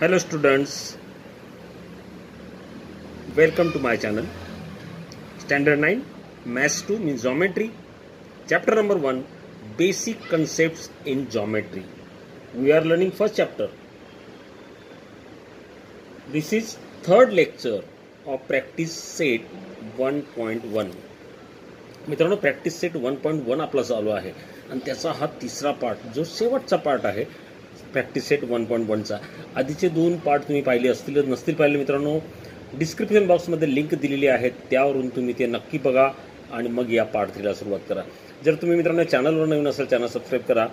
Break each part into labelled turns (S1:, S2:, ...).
S1: Hello students, welcome to my channel. Standard 9 Maths 2 means Geometry. Chapter number 1 Basic Concepts in Geometry. We are learning first chapter. This is third lecture of practice set 1.1. मित्रांनो practice set 1.1 आपला चालू आहे आणि त्याचा हा तिसरा part जो शेवटचा पार्ट आहे प्रॅक्टिस सेट 1.1चा. आधीचे दोन पार्ट तुम्ही पाहिले असतील नसतील पाहिले मित्रांनो, डिस्क्रिप्शन बॉक्समध्ये लिंक दिलेली आहे, त्यावरून तुम्ही ते नक्की बघा आणि मग या पार्ट 3ला सुरुवात करा. जर तुम्ही मित्रांनो चॅनलवर नवीन असाल चॅनल सबस्क्राईब करा,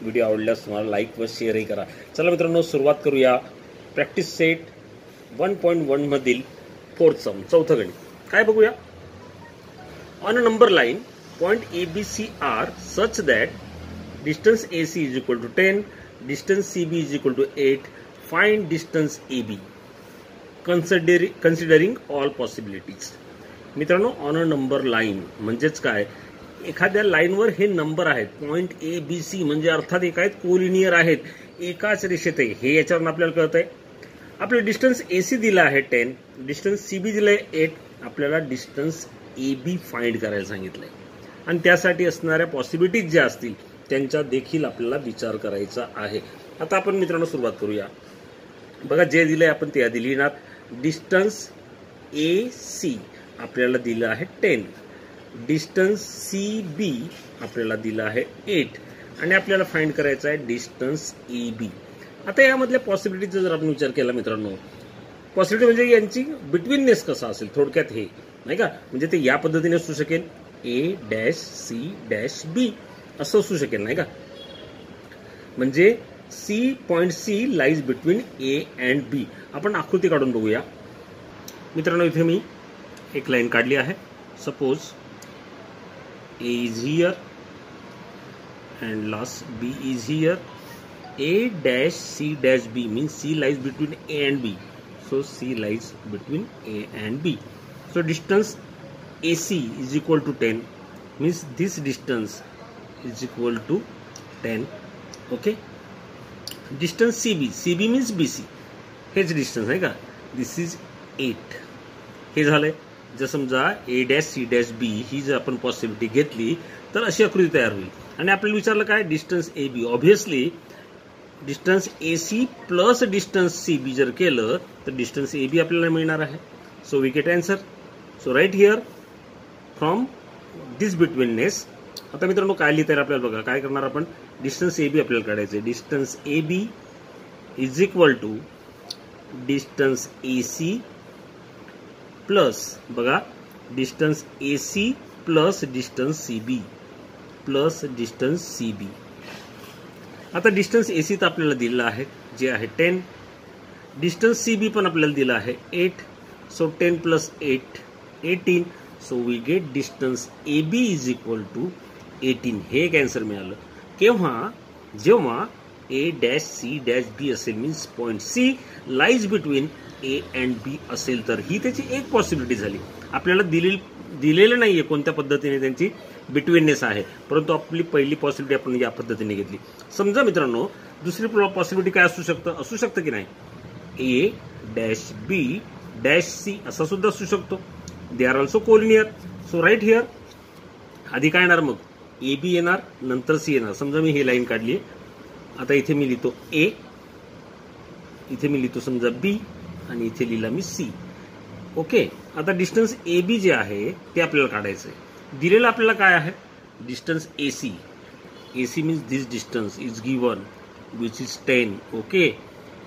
S1: व्हिडिओ आवडल्यास तुम्हाला लाईक व शेअरही करा. चला मित्रांनो सुरुवात करूया प्रॅक्टिस सेट 1.1 मधील फोर्थ सम, चौथं गणित. काय बघूया. On a number line, point ABC are such that distance AC is equal to 10, distance CB is equal to 8. Find distance AB. Considering all possibilities. मित्रांनो on a number line म्हणजेच काय, एखाद्या लाईनवर हे नंबर आहेत, पॉइंट ABC म्हणजे अर्थात एक आहेत कोलिनियर आहेत, एकाच रेषेत आहे, हे याच्यावरून आपल्याला कळतंय. आपलं डिस्टन्स AC दिला आहे 10, डिस्टन्स CB दिलंय 8. आपल्याला डिस्टन्स AB फाइंड करायला सांगितलंय आणि त्यासाठी असणाऱ्या पॉसिबिलिटीज ज्या असतील त्यांचा देखील आपल्याला विचार करायचा आहे. आता आपण मित्रांनो सुरुवात करूया. बघा जे दिलंय आपण ते आधी लिहिणार. डिस्टन्स AC आपल्याला दिलं आहे 10, डिस्टन्स CB आपल्याला दिलं आहे 8 आणि आपल्याला फाइंड करायचा आहे डिस्टन्स AB. आता यामधल्या पॉसिबिलिटीचा जर आपण विचार केला मित्रांनो, पॉसिबिलिटी म्हणजे यांची बिटवीननेस कसा असेल, थोडक्यात हे नाही का, म्हणजे ते या पद्धतीने असू शकेल A', C', B असं असू शकेल नाही का. म्हणजे point C lies between A and B. आपण आकृती काढून बघूया मित्रांनो. इथे मी एक लाईन काढली आहे. Suppose A is here and last B is here. A', C', B means C lies between A and B. So C lies between A and B. So distance AC is equal to 10 means this distance is equal to 10. Okay. Distance CB means BC. हेच distance आहे का. दिस is 8. हे झालंय. जर समजा A', C', B ही जर आपण possibility घेतली तर अशी आकृती तयार होईल आणि आपल्याला विचारलं काय, distance AB. Obviously distance AC plus distance CB जर केलं तर डिस्टन्स AB आपल्याला मिळणार आहे. So we get answer. So right here from this betweenness. आता मित्रांनो काय लिहिता येईल आपल्याला बघा. काय करणार आपण, डिस्टन्स AB आपल्याला काढायचं. Distance AB is equal to distance AC plus बघा distance AC plus distance CB plus distance CB. आता डिस्टन्स AC तर आपल्याला दिलेलं आहे जे आहे 10, डिस्टन्स CB पण आपल्याला दिलं आहे 8. So 10 plus 8 18. So we get distance AB is equal to 18. हे एक आन्सर मिळालं. केव्हा, जेव्हा A', C', B असेल means point C lies between A and B असेल तर ही त्याची एक पॉसिबिलिटी झाली. आपल्याला दिलेलं नाहीये कोणत्या पद्धतीने त्यांची बिटवीननेस आहे, परंतु आपली पहिली पॉसिबिलिटी आपण या पद्धतीने घेतली. समजा मित्रांनो दुसरी पॉसिबिलिटी काय असू शकतं की नाही, A', C असा सुद्धा असू शकतो. They are also collinear. So right here आधी काय येणार, मग AB येणार, नंतर C येणार. समजा मी ही लाईन काढली. आता इथे मी लिहितो A, इथे मी लिहितो समजा B आणि इथे लिहिला मी C. ओके. आता डिस्टन्स AB जे आहे ते आपल्याला काढायचं आहे. दिलेलं आपल्याला काय आहे, distance AC. AC means this distance is given which is 10. Okay.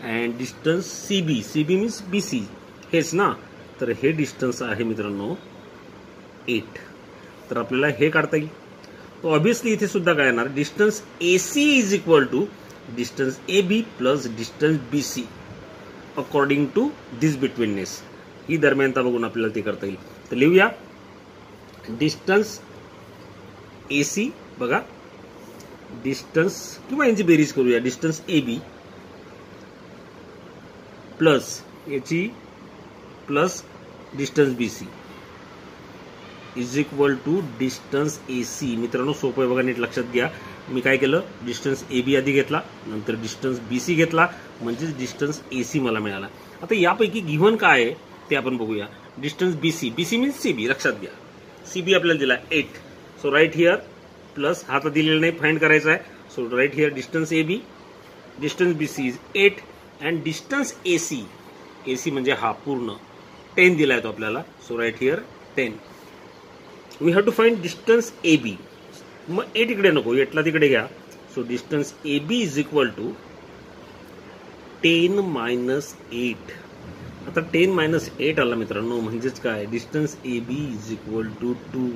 S1: And distance CB means BC हेच ना. तर हे डिस्टन्स आहे मित्रांनो 8. तर आपल्याला हे काढता येईल. तो ऑब्व्हियसली इथे सुद्धा काय येणार, distance AC is equal to distance AB plus distance BC according to this betweenness. ही दरम्यानता बघून आपल्याला ते करता येईल. तर लिहूया डिस्टन्स AC बघा, डिस्टन्स किंवा यांची बेरीज करूया. डिस्टन्स AB प्लस याची plus distance BC is equal to distance AC. मित्रांनो सोपं आहे बघा, नीट लक्षात घ्या. मी काय केलं, डिस्टन्स AB आधी घेतला, नंतर डिस्टन्स BC घेतला, म्हणजेच डिस्टन्स AC मला मिळाला. आता यापैकी गिव्हन काय आहे ते आपण बघूया. डिस्टन्स BC मीन्स CB, लक्षात घ्या. CB आपल्याला दिला 8. सो राईट हिअर प्लस, हा तर दिलेला नाही, फाइंड करायचा आहे. So right here distance AB, distance BC is 8 and distance AC म्हणजे हा पूर्ण 10 दिलाय तो आपल्याला. So right here 10. We have to find distance AB. मग 8 इकडे नको, 8ला तिकडे घ्या. So distance AB is equal to 10 minus 8. आता 10 मायनस 8 आला मित्रांनो, म्हणजेच काय, distance AB is equal to 2.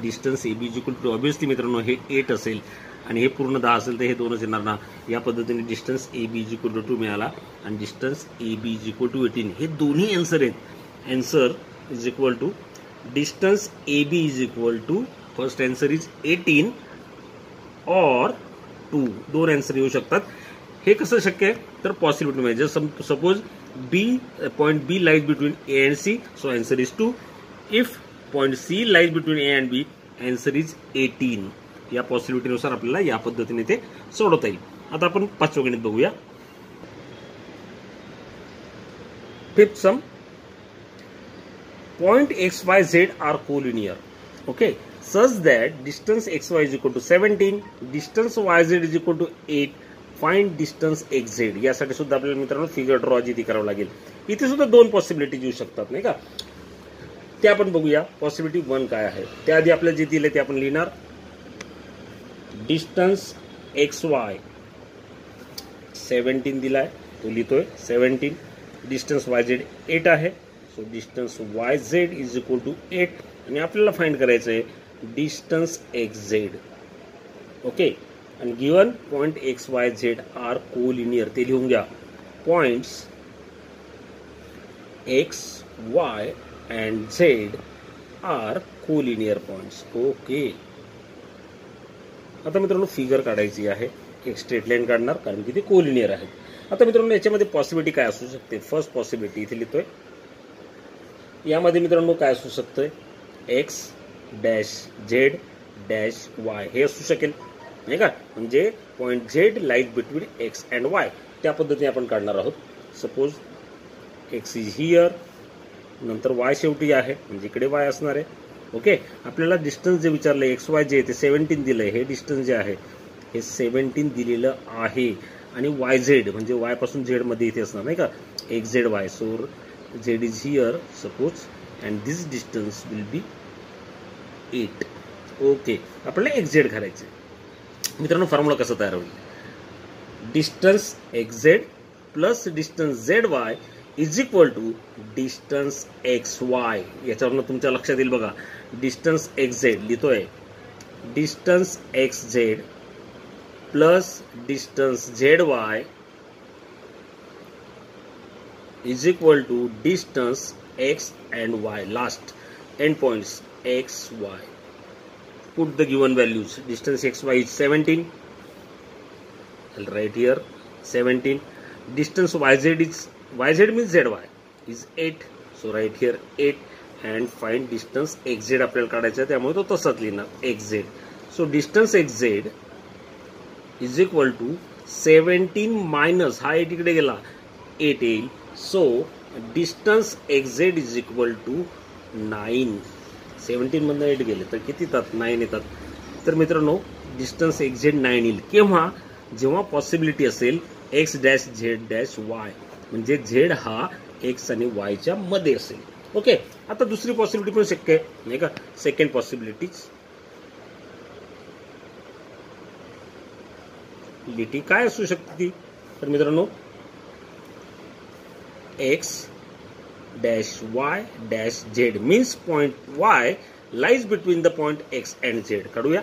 S1: Distance AB is equal to, obviously मित्रांनो हे 8 असेल आणि हे पूर्ण 10 असेल तर हे 2च येणार ना. या पद्धतीने distance AB is equal to 2 मिळाला आणि distance AB is equal to 18. हे दोन्ही आन्सर आहेत. Answer is equal to distance AB is equal to, first answer is 18 और 2. दोन आन्सर येऊ शकतात. हे कसं शक्य आहे तर पॉसिबिलिटी मध्ये, जर suppose point B lies between A and C, so answer is 2. If point C lies between A and B, answer is 18. या पॉसिबिलिटीनुसार आपल्याला या पद्धतीने ते सोडवता येईल. आता आपण पाचवं गणित बघूया. Fifth sum, point XYZ are collinear. Okay, such that distance XY is equal to 17, distance YZ is equal to 8. Find distance XZ. यासाठी सुद्धा आपल्याला मित्रांनो फिगर ड्रॉ जी ती करावं लागेल. इथे सुद्धा दोन पॉसिबिलिटी येऊ शकतात नाही का, ते आपण बघूया. पॉसिबिलिटी 1 काय आहे त्याआधी आपल्याला जे दिले ते आपण लिहिणार. डिस्टन्स XY 17 दिलाय, तो लिहितोय 17. डिस्टन्स YZ 8 आहे, so distance YZ is equal to 8. आणि आपल्याला फाइंड करायचं आहे डिस्टन्स XZ. ओके, आणि given point XYZ are collinear, ते लिहून घ्या. Points X, Y and Z are collinear points. Okay, आता मित्रांनो फिगर काढायची आहे. एक स्ट्रेट लाईन काढणार कारण की ते कोलिनियर आहेत. आता मित्रांनो याच्यामध्ये पॉसिबिलिटी काय असू शकते. फर्स्ट पॉसिबिलिटी इथे लिहितोय. यामध्ये मित्रांनो काय असू शकतंय, X dash Z dash Y हे असू शकेल नाही का. म्हणजे point Z lies between X and Y, त्या पद्धतीने आपण काढणार आहोत. सपोज X इज हिअर, नंतर Y शेवटी आहे म्हणजे इकडे Y असणार आहे. ओके, आपल्याला डिस्टन्स जे विचारलं XY जे ते 17 दिलंय. हे डिस्टन्स जे आहे हे 17 दिलेलं आहे आणि YZ म्हणजे Y पासून Z मध्ये इथे असणार नाही का, XZY. So Z is here suppose and this distance will be 8. Okay, आपल्याला XZ करायचे. मित्रांनो फॉर्म्युला कसा तयार होईल, distance XZ plus distance ZY is equal to distance XY. याच्यावरनं तुमच्या लक्षात येईल बघा. डिस्टन्स XZ लिहितोय, distance XZ plus distance ZY is equal to distance X and Y. Last end points XY. Put the given values. Distance XY is 17. I'll write here 17. Distance YZ means ZY is 8. So write here 8 and find distance XZ आपल्याला काढायचा, त्यामुळे तो तसाच लिहिणार XZ. So distance XZ is equal to 17 minus हा 8 इकडे गेला 8 येईल. So distance XZ is equal to 9. 17 मधून 8 गेले तर किती येतात, 9 येतात. तर मित्रांनो डिस्टन्स XZ 9 येईल. केव्हा, जेव्हा पॉसिबिलिटी असेल X dash Z dash Y, म्हणजे Z हा X आणि Y च्या मध्ये असेल. ओके, आता दुसरी पॉसिबिलिटी पण शक्य आहे नाही का. सेकंड पॉसिबिलिटीज लिटी काय असू शकते ती, तर मित्रांनो X dash Y dash Z means point Y lies between the point X and Z. काढूया.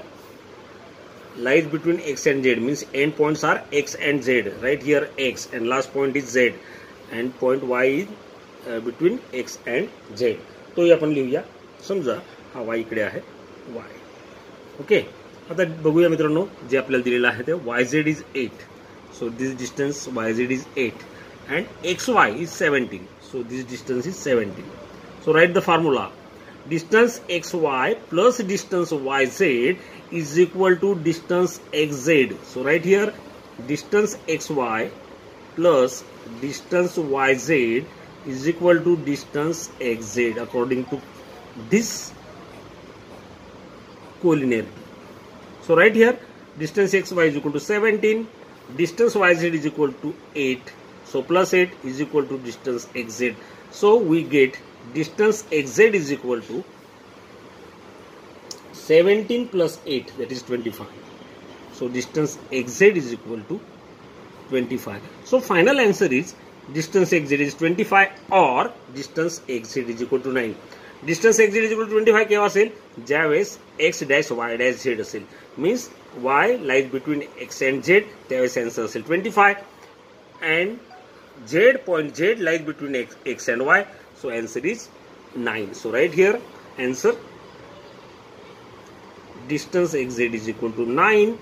S1: Lies between X and Z means end points are X and Z. Right here X and last point is Z and point Y is between X and Z. तो आपण लिहूया. समजा हा Y इकडे आहे Y. Okay, आता बघूया मित्रांनो जे आपल्याला दिलेलं आहे ते YZ is 8. So this distance YZ is 8 and XY is 17. So this distance is 17. So write the formula. distance xy plus distance yz is equal to distance xz. So right here, distance xy plus distance yz is equal to distance xz according to this collinearity. So right here, distance xy is equal to 17, distance yz is equal to 8. So plus 8 is equal to distance xz. So we get distance xz is equal to 17 plus 8, that is 25. So distance xz is equal to 25. So final answer is distance xz is 25 or distance xz is equal to 9. Distance xz is equal to 25 केव्हा असेल? ज्यावेळेस x dash y dash z असेल. Means y lies between x and z, त्यावेळेस answer असेल 25 and z point z lies between x and y, so answer is 9. So right here answer distance xz is equal to 9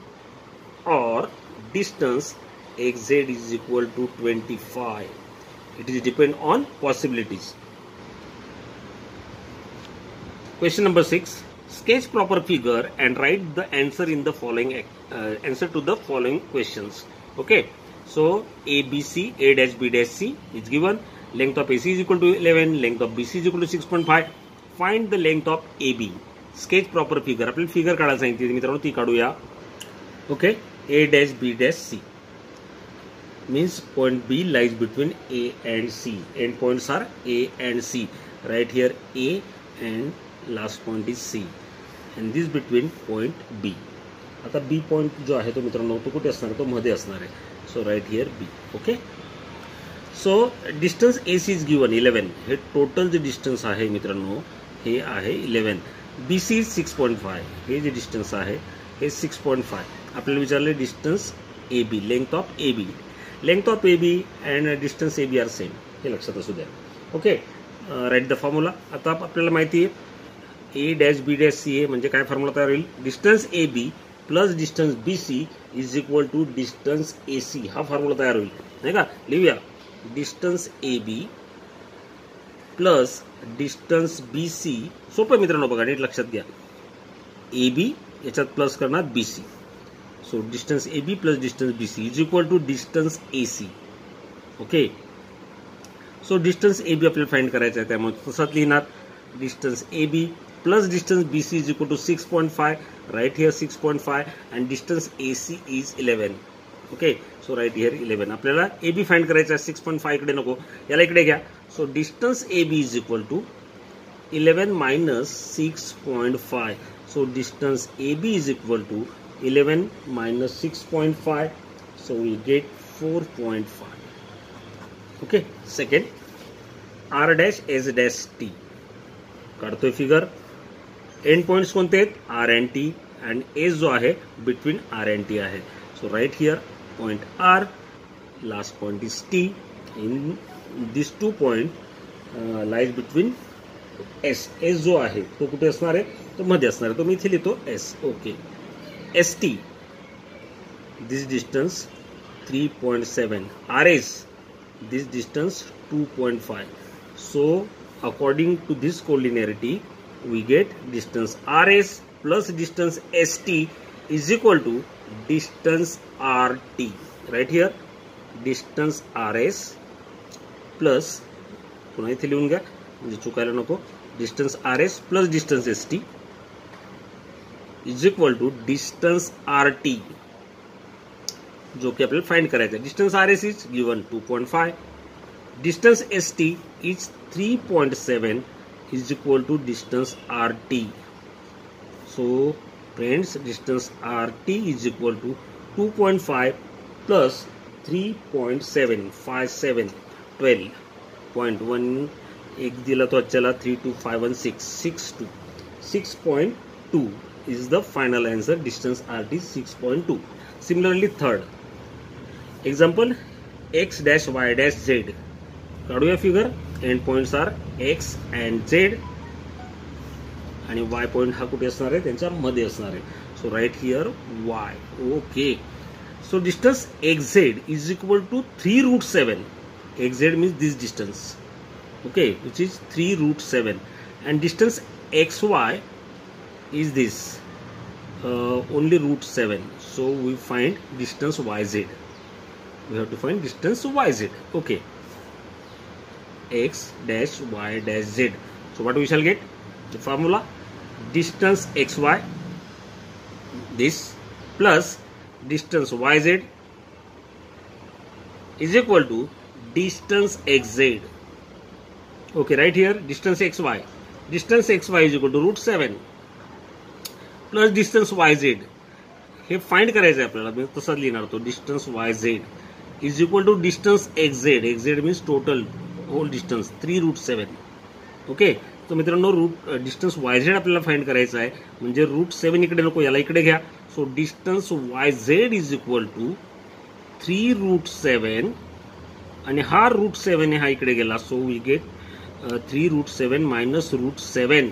S1: or distance xz is equal to 25. It is depend on possibilities. Question number 6. Sketch proper figure and write the answer in the following answer to the following questions. Okay. So A B C, A dash B dash C is given. Length of AC is equal to 11. Length of BC is equal to 6.5. Find the length of AB. Sketch proper figure. आपल्याला figure काढायला सांगितली मित्रांनो, ती काढूया. Okay. A dash B dash C means point B lies between A and C. End points are A and C. Right here A and last point is C. And this between point B. आता B point जो आहे तो मित्रांनो तो कुठे असणार, तो मध्ये असणार आहे. So right here B. Okay. So distance AC is given 11. हे टोटल जे डिस्टन्स आहे मित्रांनो हे आहे 11. BC is 6.5. हे जे डिस्टन्स आहे हे 6.5. आपल्याला विचारले distance AB, length of AB. Length of AB and distance AB are same. हे लक्षात असू द्या. ओके. Write the formula. आता आपल्याला माहिती आहे A dash B dash C म्हणजे काय फॉर्म्युला तयार होईल? Distance AB plus distance BC is equal to distance AC. हा फॉर्म्युला तयार होईल नाही का? लिहूया. Distance AB plus distance BC. सोपं मित्रांनो, बघा नीट लक्षात घ्या. AB याच्यात प्लस करणार BC. So distance AB plus distance BC is equal to distance AC. Okay. So distance AB आपल्याला फाइंड करायचं आहे, त्यामुळे तसंच लिहिणार. Distance AB plus distance BC is equal to 6.5. Right here 6.5 and distance AC is 11. Okay, so right here 11. आपल्याला AB find करायचा आहे. 6.5 इकडे नको, याला इकडे घ्या. So distance AB is equal to 11 minus 6.5. So distance AB is equal to 11 minus 6.5. So we get 4.5. Okay. Second, R dash S dash T. काढतोय figure. End points कोणते आहेत? R and T. And S जो आहे between R and T आहे. So right here point R, last point is T. In this 2 point lies between S. S जो आहे तो कुठे असणार आहे? तो मध्ये असणार आहे. तो मी इथे लिहितो S. Okay. S T, this distance 3.7. R S, this distance 2.5. So according to this collinearity, we get distance RS plus distance ST is equal to distance RT. Right here, distance RS plus, पुन्हा इथे लिहून घ्या म्हणजे चुकायला नको. distance RS plus distance ST is equal to distance RT, जो कि आपल्याला find करायचं आहे. distance RS is given 2.5. distance ST is 3.7 is equal to distance RT. So friends, distance RT is equal to 2.5 plus 3.7, 57, 12.1. एक दिला तो चला 3 2 5 1 6 6 2 6.2 is the final answer. Distance RT 6.2. Similarly, third example, x dash y dash z. काढूया figure. End points are X and Z आणि Y point हा कुठे असणार आहे? त्यांच्या मध्ये असणार आहे. So right here Y. Okay. So distance X Z is equal to 3√7. X Z means this distance. Okay, which is 3√7. And distance xy is this only √7. So we find distance yz. We have to find distance yz. Okay, x dash y dash z. So what we shall get? The formula: distance xy, this, plus distance yz is equal to distance xz. Okay, right here distance xy. Distance xy is equal to √7 plus distance yz. हे find करायचं आहे आपल्याला. मी तसाच लिहिणार होतो. Distance yz is equal to distance xz. xz means total whole distance 3√7. Okay, तर मित्रांनो डिस्टन्स yz आपल्याला फाइंड करायचं आहे. म्हणजे √7 इकडे नको, याला इकडे घ्या. So distance yz is equal to 3√7 आणि हा √7 हा इकडे गेला. So we get 3√7 minus √7.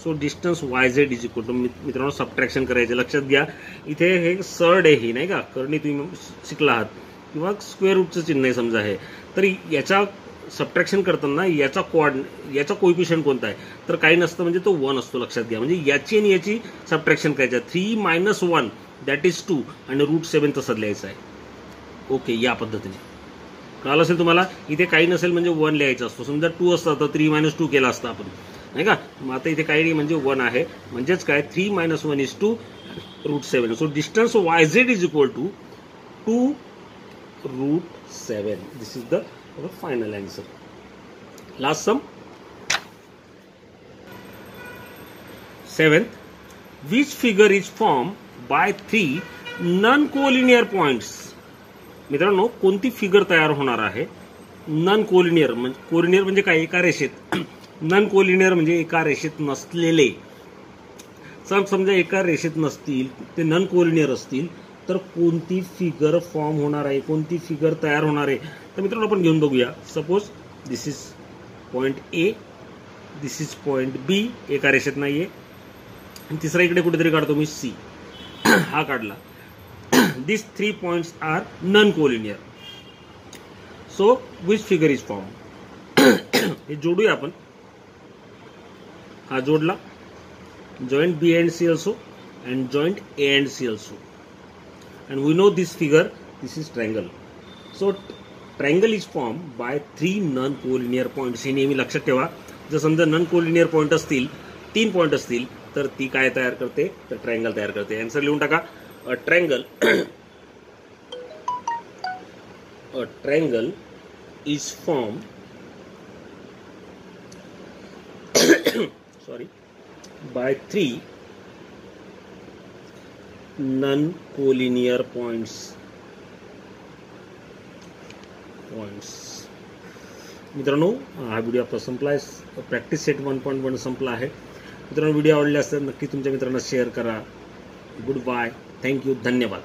S1: So distance yz is equal to, मित्रांनो सबट्रॅक्शन करायचे. लक्षात घ्या इथे हे सर्ड आहे, ही नाही का, करणी तुम्ही शिकला आहात, किंवा स्क्वेअर रूटचं चिन्ह आहे समजा हे. तर याचा सबट्रॅक्शन करताना याचा कोइफिशियंट कोणता आहे, तर काही नसतं, म्हणजे तो 1 असतो. लक्षात घ्या. म्हणजे याची आणि याची सबट्रॅक्शन करायचं. 3 - 1 दॅट इज 2 आणि √7 तसंच लिहायचं आहे. ओके, या पद्धतीने कळालं असेल तुम्हाला. इथे काही नसेल म्हणजे 1 लिहायचं असतो. समजा 2 असतं तर 3 - 2 केला असता आपण, नाही का. मग आता इथे काही नाही, म्हणजे 1 आहे. म्हणजेच काय, 3 - 1 is 2 √7. So distance yz is equal to 2 √7. This is the final answer. Last sum. 7th, which figure is formed by 3 non collinear points. मित्रांनो कोणती फिगर तयार होणार आहे नॉन कोलिनियर. म्हणजे कोलिनियर म्हणजे काय, एका रेषेत. नॉन कोलिनियर म्हणजे एका रेषेत नसलेले. समजा एका रेषेत नसतील, ते नॉन कोलिनियर असतील, तर कोणती फिगर फॉर्म होणार आहे, कोणती फिगर तयार होणार आहे. तर मित्रांनो आपण घेऊन बघूया. Suppose this is point A, this is point B, एका रेषेत नाहीये. आणि तिसरा इकडे कुठेतरी काढतो मी, सी. हा काढला. This 3 points are non collinear. So which figure is form. हे जोडूया आपण. हा जोडला. Joint B end C also and joint A and C also, and we know this figure, this is triangle. So triangle is formed by 3 non-collinear points. हे नेहमी लक्षात ठेवा. जर समजा नॉन कोलिनियर पॉइंट असतील, 3 पॉइंट असतील, तर ती काय तयार करते, तर ट्रायंगल तयार करते. आन्सर लिहून टाका. A triangle is form by 3 non-collinear points. मित्रांनो हा व्हिडिओ आपला संपला आहे. प्रॅक्टिस सेट 1.1 संपला आहे. मित्रांनो व्हिडिओ आवडला असेल नक्की तुमच्या मित्रांना शेअर करा. गुड बाय, थँक्यू, धन्यवाद.